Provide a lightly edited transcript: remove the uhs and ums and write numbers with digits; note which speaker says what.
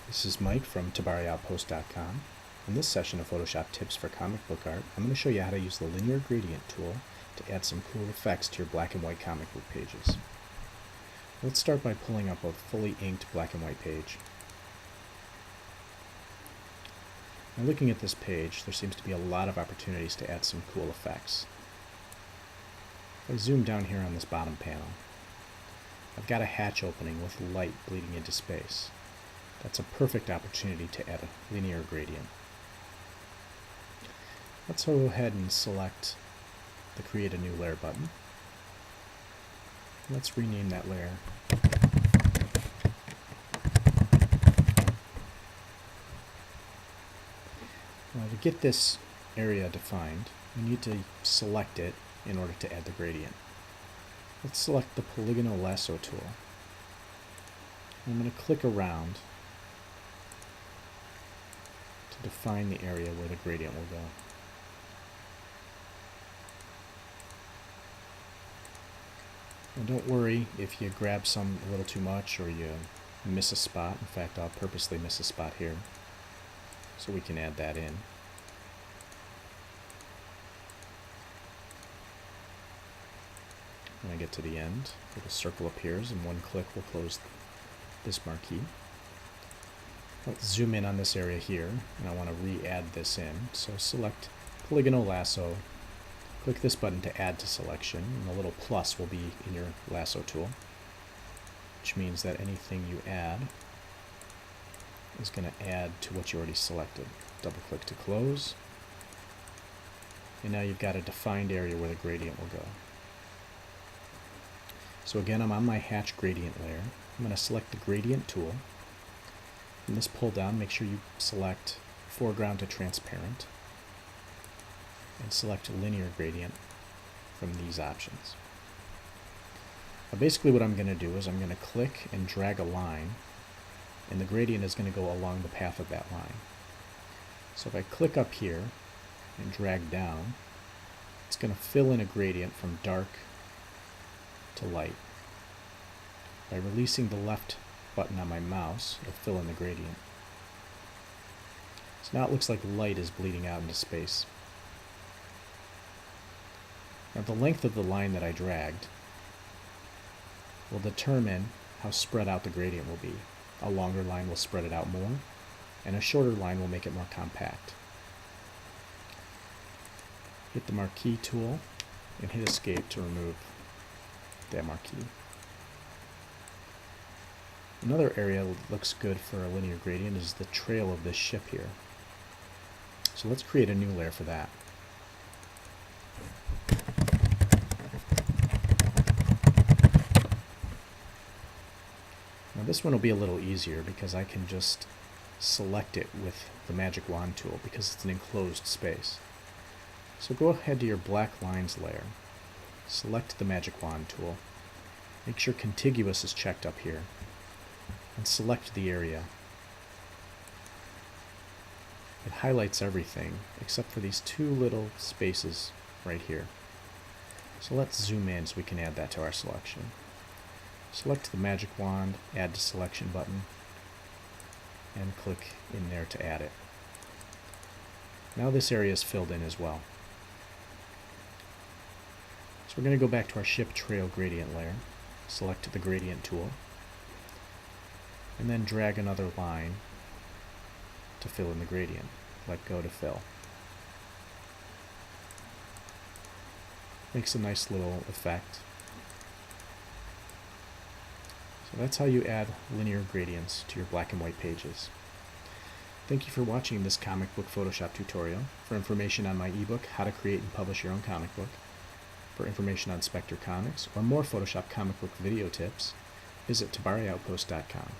Speaker 1: This is Mike from TabariOutpost.com. In this session of Photoshop Tips for Comic Book Art, I'm going to show you how to use the Linear Gradient tool to add some cool effects to your black and white comic book pages. Let's start by pulling up a fully inked black and white page. Now looking at this page, there seems to be a lot of opportunities to add some cool effects. If I zoom down here on this bottom panel, I've got a hatch opening with light bleeding into space. That's a perfect opportunity to add a linear gradient. Let's go ahead and select the Create a New Layer button. Let's rename that layer. Now to get this area defined, we need to select it in order to add the gradient. Let's select the Polygonal Lasso tool. I'm going to click around to define the area where the gradient will go. Now don't worry if you grab some a little too much or you miss a spot. In fact, I'll purposely miss a spot here so we can add that in. When I get to the end, a little circle appears and one click will close this marquee. Let's zoom in on this area here, and I want to re-add this in. So select Polygonal Lasso, click this button to add to selection, and the little plus will be in your lasso tool, which means that anything you add is going to add to what you already selected. Double click to close, and now you've got a defined area where the gradient will go. So again, I'm on my hatch gradient layer. I'm going to select the gradient tool. In this pull down, make sure you select foreground to transparent and select linear gradient from these options. Now basically what I'm going to do is I'm going to click and drag a line, and the gradient is going to go along the path of that line. So if I click up here and drag down, it's going to fill in a gradient from dark to light. By releasing the left button on my mouse, it'll fill in the gradient. So now it looks like light is bleeding out into space. Now the length of the line that I dragged will determine how spread out the gradient will be. A longer line will spread it out more, and a shorter line will make it more compact. Hit the marquee tool and hit escape to remove that marquee. Another area that looks good for a linear gradient is the trail of this ship here. So let's create a new layer for that. Now this one will be a little easier because I can just select it with the magic wand tool because it's an enclosed space. So go ahead to your black lines layer, select the magic wand tool, make sure contiguous is checked up here, and select the area. It highlights everything except for these two little spaces right here. So let's zoom in so we can add that to our selection. Select the magic wand, add to selection button, and click in there to add it. Now this area is filled in as well. So we're going to go back to our ship trail gradient layer, select the gradient tool, and then drag another line to fill in the gradient. Let go to fill. Makes a nice little effect. So that's how you add linear gradients to your black and white pages. Thank you for watching this comic book Photoshop tutorial. For information on my ebook, How to Create and Publish Your Own Comic Book, for information on Spectre comics, or more Photoshop comic book video tips, visit TabariOutpost.com.